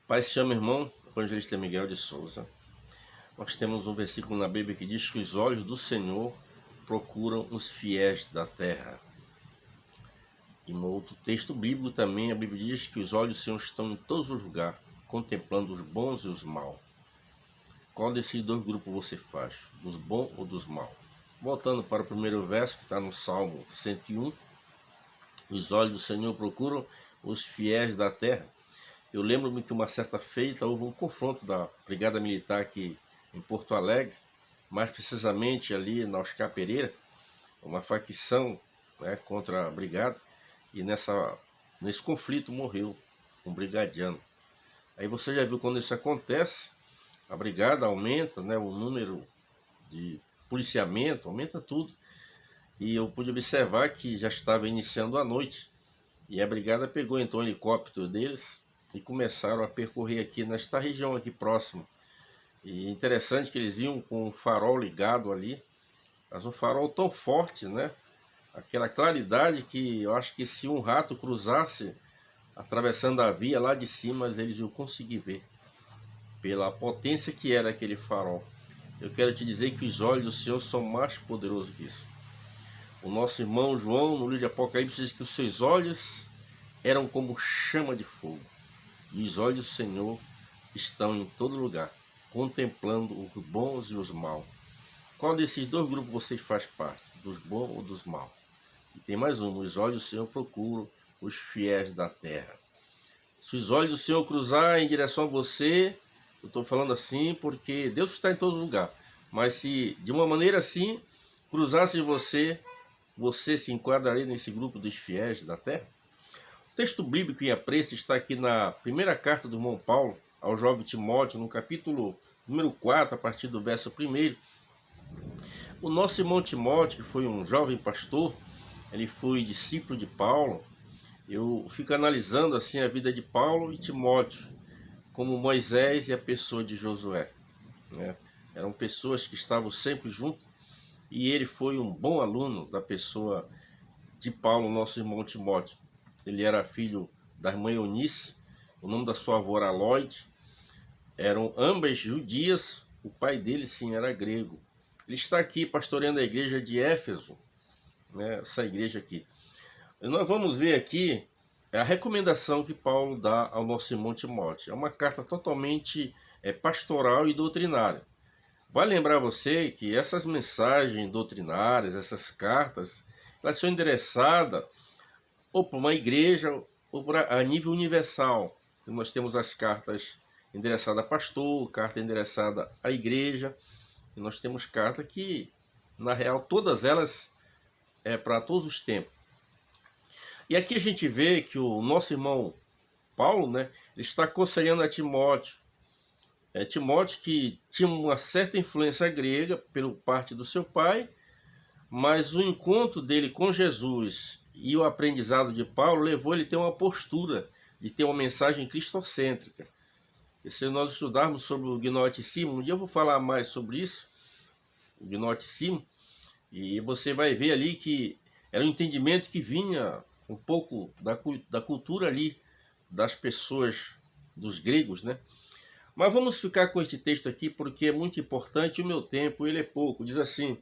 Pai, se chama irmão, evangelista Miguel de Souza. Nós temos um versículo na Bíblia que diz que os olhos do Senhor procuram os fiéis da terra. E no outro texto bíblico também, a Bíblia diz que os olhos do Senhor estão em todos os lugares, contemplando os bons e os maus. Qual desses dois grupos você faz? Dos bons ou dos maus? Voltando para o primeiro verso, que está no Salmo 101. Os olhos do Senhor procuram os fiéis da terra. Eu lembro-me que uma certa feita houve um confronto da Brigada Militar aqui em Porto Alegre, mais precisamente ali na Oscar Pereira, uma facção, contra a Brigada, e nesse conflito morreu um brigadiano. Aí você já viu quando isso acontece, a Brigada aumenta, o número de policiamento, aumenta tudo, e eu pude observar que já estava iniciando a noite, e a Brigada pegou então o helicóptero deles e começaram a percorrer aqui nesta região aqui próxima. E interessante que eles vinham com um farol ligado ali, mas um farol tão forte, aquela claridade que eu acho que se um rato cruzasse atravessando a via lá de cima, eles iam conseguir ver, pela potência que era aquele farol. Eu quero te dizer que os olhos do Senhor são mais poderosos que isso. O nosso irmão João, no livro de Apocalipse, diz que os seus olhos eram como chama de fogo. E os olhos do Senhor estão em todo lugar, contemplando os bons e os maus. Qual desses dois grupos você faz parte? Dos bons ou dos maus? E tem mais um. Os olhos do Senhor procuram os fiéis da terra. Se os olhos do Senhor cruzar em direção a você, eu estou falando assim porque Deus está em todo lugar. Mas se de uma maneira assim cruzasse você, você se enquadraria nesse grupo dos fiéis da terra? O texto bíblico em apreço está aqui na primeira carta do irmão Paulo ao jovem Timóteo, no capítulo número 4, a partir do verso 1. O nosso irmão Timóteo, que foi um jovem pastor, ele foi discípulo de Paulo. Eu fico analisando assim a vida de Paulo e Timóteo, como Moisés e a pessoa de Josué. Eram pessoas que estavam sempre juntos, e ele foi um bom aluno da pessoa de Paulo, nosso irmão Timóteo. Ele era filho da irmã Eunice, o nome da sua avó era Lloyd. Eram ambas judias, o pai dele sim era grego. Ele está aqui pastoreando a igreja de Éfeso, essa igreja aqui. E nós vamos ver aqui a recomendação que Paulo dá ao nosso irmão Timóteo. É uma carta totalmente pastoral e doutrinária. Vai lembrar você que essas mensagens doutrinárias, essas cartas, elas são endereçadas ou para uma igreja ou a nível universal. Nós temos as cartas endereçadas a pastor, carta endereçada à igreja, e nós temos carta que, na real, todas elas é para todos os tempos. E aqui a gente vê que o nosso irmão Paulo, ele está aconselhando a Timóteo. Timóteo que tinha uma certa influência grega pela parte do seu pai, mas o encontro dele com Jesus e o aprendizado de Paulo levou ele a ter uma postura de ter uma mensagem cristocêntrica. E se nós estudarmos sobre o gnosticismo, um dia eu vou falar mais sobre isso, o gnosticismo, e você vai ver ali que era um entendimento que vinha um pouco da cultura ali das pessoas, dos gregos, Mas vamos ficar com este texto aqui porque é muito importante, o meu tempo ele é pouco. Diz assim,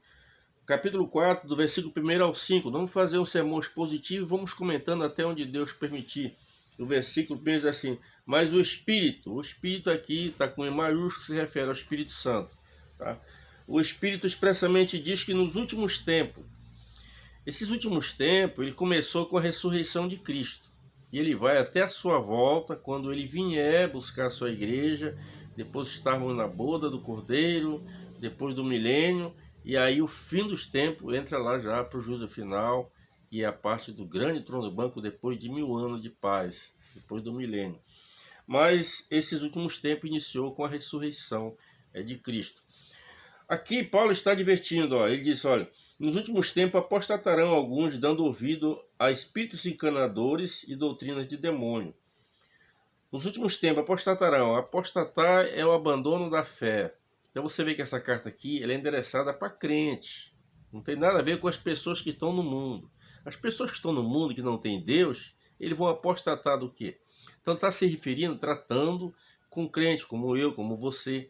capítulo 4, do versículo 1 ao 5. Vamos fazer um sermão expositivo e vamos comentando até onde Deus permitir. O versículo 1 diz assim, mas o Espírito aqui está com E maiúsculo, se refere ao Espírito Santo. Tá? O Espírito expressamente diz que nos últimos tempos, esses últimos tempos, ele começou com a ressurreição de Cristo. E ele vai até a sua volta, quando ele vier buscar a sua igreja, depois estarmos na boda do Cordeiro, depois do milênio, e aí o fim dos tempos entra lá já para o juízo final, que é a parte do grande trono do banco depois de 1000 anos de paz, depois do milênio. Mas esses últimos tempos iniciou com a ressurreição de Cristo. Aqui Paulo está advertindo, ele diz, olha, nos últimos tempos apostatarão alguns, dando ouvido a espíritos encanadores e doutrinas de demônio. Nos últimos tempos apostatarão. Apostatar é o abandono da fé. Então você vê que essa carta aqui ela é endereçada para crentes. Não tem nada a ver com as pessoas que estão no mundo. As pessoas que estão no mundo, que não têm Deus, eles vão apostatar do quê? Então está se referindo, tratando com crente, como eu, como você.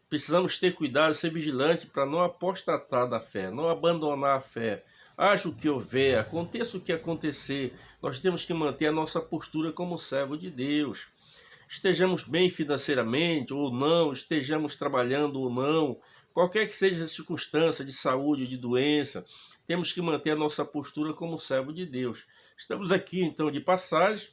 Precisamos ter cuidado, ser vigilante para não apostatar da fé, não abandonar a fé. Haja o que houver, aconteça o que acontecer, nós temos que manter a nossa postura como servo de Deus. Estejamos bem financeiramente ou não, estejamos trabalhando ou não, qualquer que seja a circunstância de saúde, de doença, temos que manter a nossa postura como servo de Deus. Estamos aqui então de passagem,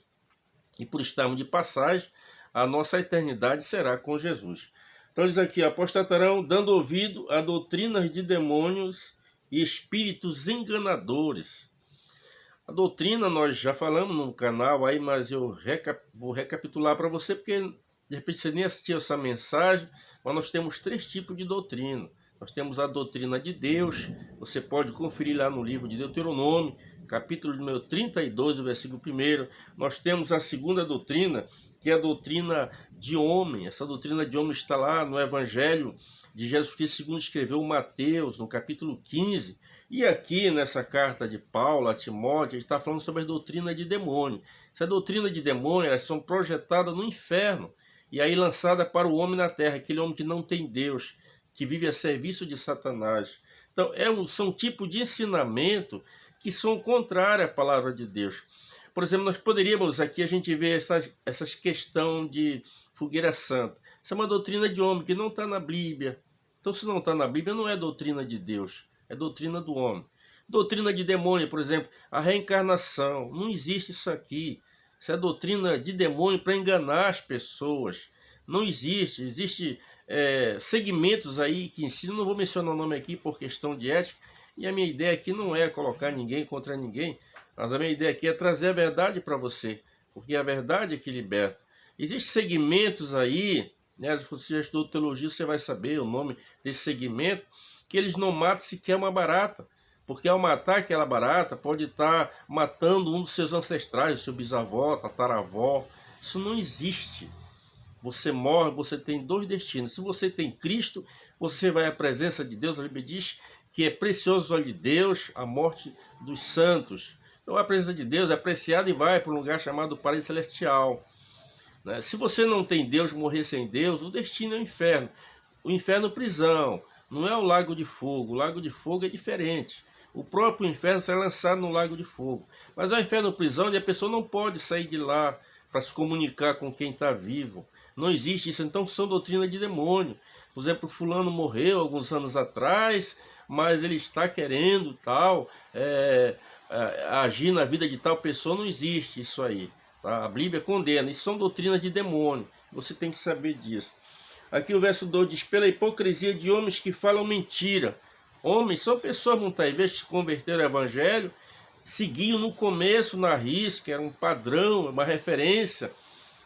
e por estarmos de passagem, a nossa eternidade será com Jesus. Então diz aqui, apostatarão dando ouvido a doutrinas de demônios e espíritos enganadores. A doutrina nós já falamos no canal aí, mas eu vou recapitular para você, porque de repente você nem assistiu essa mensagem, mas nós temos 3 tipos de doutrina. Nós temos a doutrina de Deus, você pode conferir lá no livro de Deuteronômio, capítulo número 32, versículo 1. Nós temos a segunda doutrina, que é a doutrina de homem. Essa doutrina de homem está lá no Evangelho de Jesus Cristo, segundo escreveu Mateus, no capítulo 15. E aqui nessa carta de Paulo a Timóteo, ele está falando sobre a doutrina de demônio. Essa doutrina de demônio, elas são projetadas no inferno e aí lançadas para o homem na terra, aquele homem que não tem Deus, que vive a serviço de Satanás. Então, são tipos de ensinamento que são contrários à palavra de Deus. Por exemplo, nós poderíamos aqui, a gente ver essa questão de fogueira santa. Isso é uma doutrina de homem que não está na Bíblia. Então, se não está na Bíblia, não é doutrina de Deus, é doutrina do homem. Doutrina de demônio, por exemplo, a reencarnação. Não existe isso aqui. Isso é doutrina de demônio para enganar as pessoas. Não existe. Existe segmentos aí que ensinam, não vou mencionar o nome aqui por questão de ética, e a minha ideia aqui não é colocar ninguém contra ninguém, mas a minha ideia aqui é trazer a verdade para você, porque a verdade é que liberta. Existem segmentos aí, né, se você já estudou teologia, você vai saber o nome desse segmento, que eles não matam sequer uma barata, porque ao matar aquela barata, pode estar matando um dos seus ancestrais, seu bisavó, tataravó. Isso não existe. Você morre, você tem 2 destinos. Se você tem Cristo, você vai à presença de Deus. A Bíblia diz que é precioso aos olhos de Deus a morte dos santos. Então a presença de Deus é apreciada e vai para um lugar chamado paraíso celestial. Se você não tem Deus, morrer sem Deus, o destino é o inferno. O inferno é prisão, não é o lago de fogo. O lago de fogo é diferente. O próprio inferno será lançado no lago de fogo. Mas é o inferno prisão onde a pessoa não pode sair de lá para se comunicar com quem está vivo. Não existe isso, então são doutrina de demônio. Por exemplo, fulano morreu alguns anos atrás, mas ele está querendo agir na vida de tal pessoa. Não existe isso aí. Tá? A Bíblia condena, isso são doutrinas de demônio. Você tem que saber disso. Aqui o verso 2 diz, pela hipocrisia de homens que falam mentira. Homens são pessoas, muitas vezes, que se converteram ao evangelho, seguiam no começo na risca, era um padrão, uma referência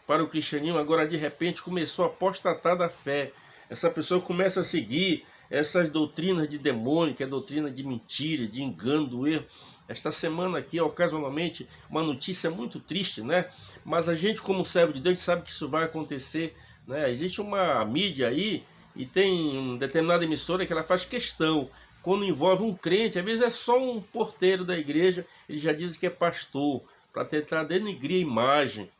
para o cristianismo, agora de repente começou a apostatar da fé. Essa pessoa começa a seguir essas doutrinas de demônio, que é doutrina de mentira, de engano, do erro. Esta semana aqui, ocasionalmente, uma notícia muito triste, né? Mas a gente, como servo de Deus, sabe que isso vai acontecer, né? Existe uma mídia aí, e tem uma determinada emissora que ela faz questão, quando envolve um crente, às vezes é só um porteiro da igreja, ele já diz que é pastor, para tentar denegrir a imagem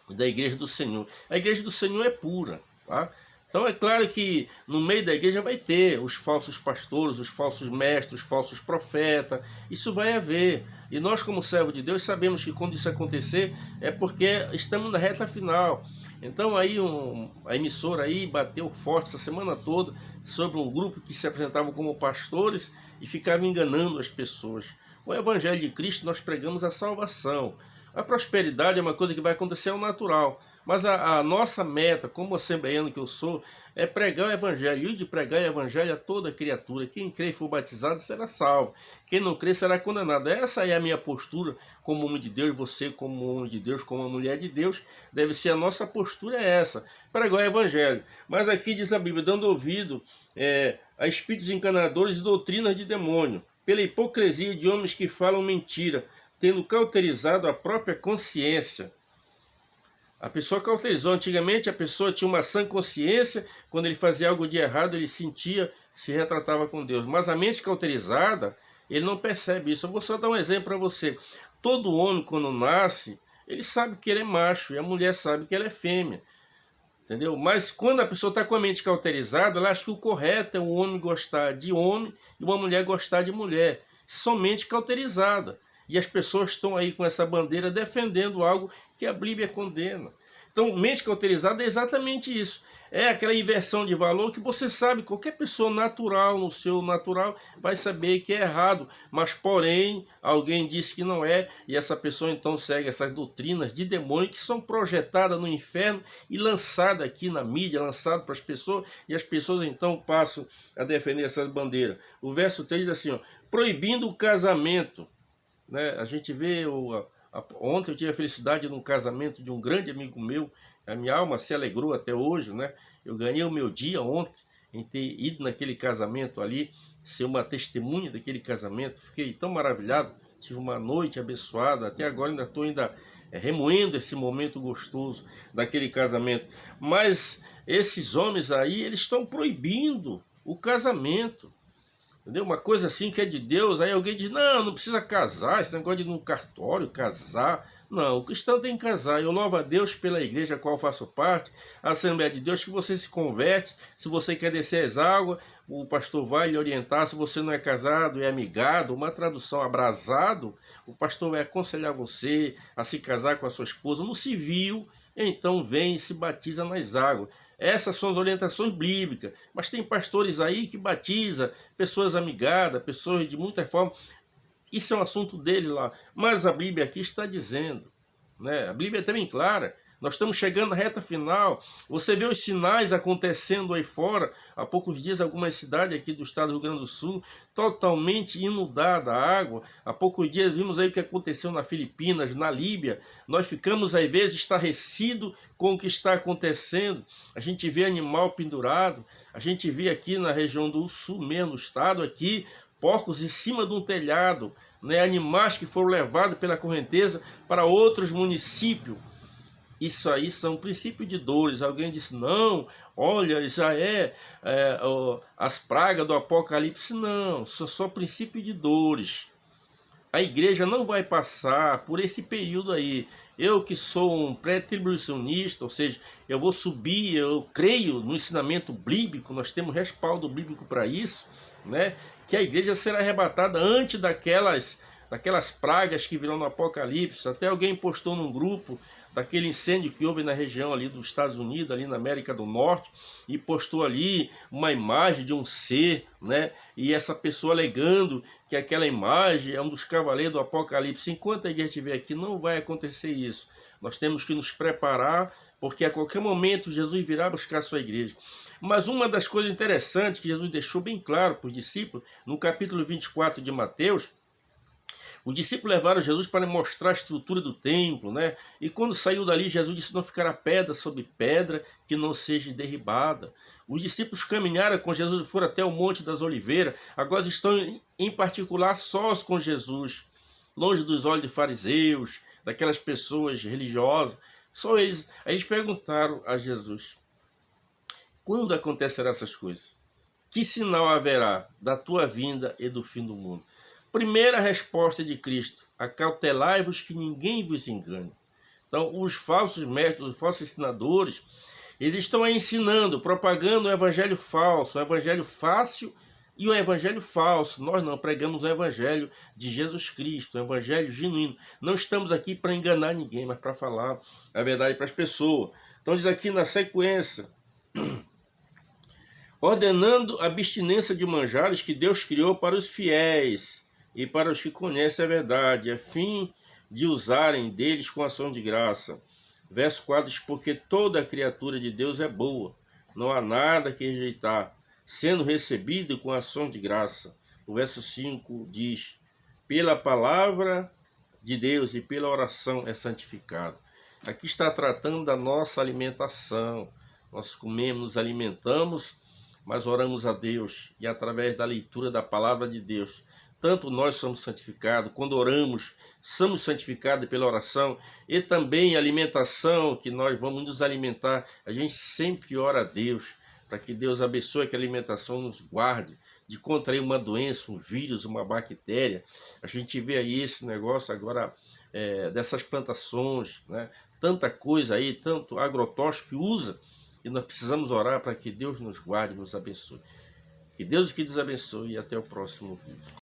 da igreja do Senhor. A igreja do Senhor é pura, tá? Então é claro que no meio da igreja vai ter os falsos pastores, os falsos mestres, os falsos profetas, isso vai haver. E nós, como servo de Deus, sabemos que quando isso acontecer é porque estamos na reta final. Então aí a emissora aí bateu forte essa semana toda sobre um grupo que se apresentavam como pastores e ficavam enganando as pessoas. O Evangelho de Cristo nós pregamos a salvação. A prosperidade é uma coisa que vai acontecer ao natural. Mas a nossa meta, como assembleiano que eu sou, é pregar o Evangelho. E de pregar o Evangelho a toda criatura. Quem crê e for batizado será salvo. Quem não crê será condenado. Essa é a minha postura como homem de Deus. Você como homem de Deus, como uma mulher de Deus, deve ser a nossa postura é essa. Pregar o Evangelho. Mas aqui diz a Bíblia, dando ouvido a espíritos enganadores e doutrinas de demônio, pela hipocrisia de homens que falam mentira, tendo cauterizado a própria consciência. A pessoa cauterizou. Antigamente a pessoa tinha uma sã consciência, quando ele fazia algo de errado, ele sentia, se retratava com Deus. Mas a mente cauterizada, ele não percebe isso. Eu vou só dar um exemplo para você. Todo homem, quando nasce, ele sabe que ele é macho, e a mulher sabe que ela é fêmea. entendeu? Mas quando a pessoa está com a mente cauterizada, ela acha que o correto é um homem gostar de homem e uma mulher gostar de mulher. Somente cauterizada. E as pessoas estão aí com essa bandeira defendendo algo que a Bíblia condena. Então, mente cauterizada é exatamente isso. É aquela inversão de valor que você sabe, qualquer pessoa natural, no seu natural, vai saber que é errado. Mas, porém, alguém disse que não é, e essa pessoa então segue essas doutrinas de demônio que são projetadas no inferno e lançadas aqui na mídia, lançadas para as pessoas, e as pessoas então passam a defender essas bandeiras. O verso 3 diz assim, ó, proibindo o casamento. Né? A gente vê, ontem eu tive a felicidade de um casamento de um grande amigo meu, a minha alma se alegrou até hoje, né? Eu ganhei o meu dia ontem em ter ido naquele casamento ali, ser uma testemunha daquele casamento, fiquei tão maravilhado, tive uma noite abençoada, até agora ainda estou remoendo esse momento gostoso daquele casamento. Mas esses homens aí, eles estão proibindo o casamento. Entendeu? Uma coisa assim que é de Deus, aí alguém diz, não precisa casar, esse negócio de ir num cartório, casar. Não, o cristão tem que casar. Eu louvo a Deus pela igreja a qual faço parte, a Assembleia de Deus, que você se converte. Se você quer descer as águas, o pastor vai lhe orientar. Se você não é casado, é amigado, uma tradução abrasado, o pastor vai aconselhar você a se casar com a sua esposa no civil, então vem e se batiza nas águas. Essas são as orientações bíblicas, mas tem pastores aí que batizam pessoas amigadas, pessoas de muita forma. Isso é um assunto dele lá, mas a Bíblia aqui está dizendo, né? A Bíblia é também clara. Nós estamos chegando na reta final. Você vê os sinais acontecendo aí fora. Há poucos dias, algumas cidades aqui do estado do Rio Grande do Sul, totalmente inundada a água. Há poucos dias vimos aí o que aconteceu na Filipinas, na Líbia. Nós ficamos, às vezes, estarrecidos com o que está acontecendo. A gente vê animal pendurado. A gente vê aqui na região do sul mesmo, no estado aqui, porcos em cima de um telhado, né? Animais que foram levados pela correnteza para outros municípios. Isso aí são princípios de dores. Alguém disse, não, olha, já as pragas do Apocalipse. Não, são só princípios de dores. A igreja não vai passar por esse período aí. Eu que sou um pré-tribulacionista, ou seja, eu vou subir, eu creio no ensinamento bíblico, nós temos respaldo bíblico para isso, né? Que a igreja será arrebatada antes daquelas pragas que virão no Apocalipse. Até alguém postou num grupo daquele incêndio que houve na região ali dos Estados Unidos, ali na América do Norte, e postou ali uma imagem de um ser, né? E essa pessoa alegando que aquela imagem é um dos cavaleiros do Apocalipse. Enquanto a igreja estiver aqui, não vai acontecer isso. Nós temos que nos preparar, porque a qualquer momento Jesus virá buscar a sua igreja. Mas uma das coisas interessantes que Jesus deixou bem claro para os discípulos, no capítulo 24 de Mateus, os discípulos levaram Jesus para mostrar a estrutura do templo, né? E quando saiu dali, Jesus disse, não ficará pedra sobre pedra que não seja derribada. Os discípulos caminharam com Jesus e foram até o Monte das Oliveiras. Agora estão, em particular, sós com Jesus, longe dos olhos de fariseus, daquelas pessoas religiosas. Só eles. Aí eles perguntaram a Jesus, quando acontecerão essas coisas? Que sinal haverá da tua vinda e do fim do mundo? Primeira resposta de Cristo, acautelai-vos que ninguém vos engane. Então, os falsos mestres, os falsos ensinadores, eles estão aí ensinando, propagando o evangelho falso, o evangelho fácil e o evangelho falso. Nós não pregamos o evangelho de Jesus Cristo, o evangelho genuíno. Não estamos aqui para enganar ninguém, mas para falar a verdade para as pessoas. Então, diz aqui na sequência, ordenando a abstinência de manjares que Deus criou para os fiéis e para os que conhecem a verdade, a fim de usarem deles com ação de graça. Verso 4 diz, porque toda criatura de Deus é boa, não há nada que rejeitar, sendo recebido com ação de graça. O verso 5 diz, pela palavra de Deus e pela oração é santificado. Aqui está tratando da nossa alimentação. Nós comemos, nos alimentamos, mas oramos a Deus, e através da leitura da palavra de Deus, tanto nós somos santificados, quando oramos, somos santificados pela oração, e também a alimentação, que nós vamos nos alimentar, a gente sempre ora a Deus, para que Deus abençoe, que a alimentação nos guarde de contrair uma doença, um vírus, uma bactéria. A gente vê aí esse negócio agora dessas plantações, né? Tanta coisa aí, tanto agrotóxico que usa, E nós precisamos orar para que Deus nos guarde e nos abençoe. Que Deus que nos abençoe e até o próximo vídeo.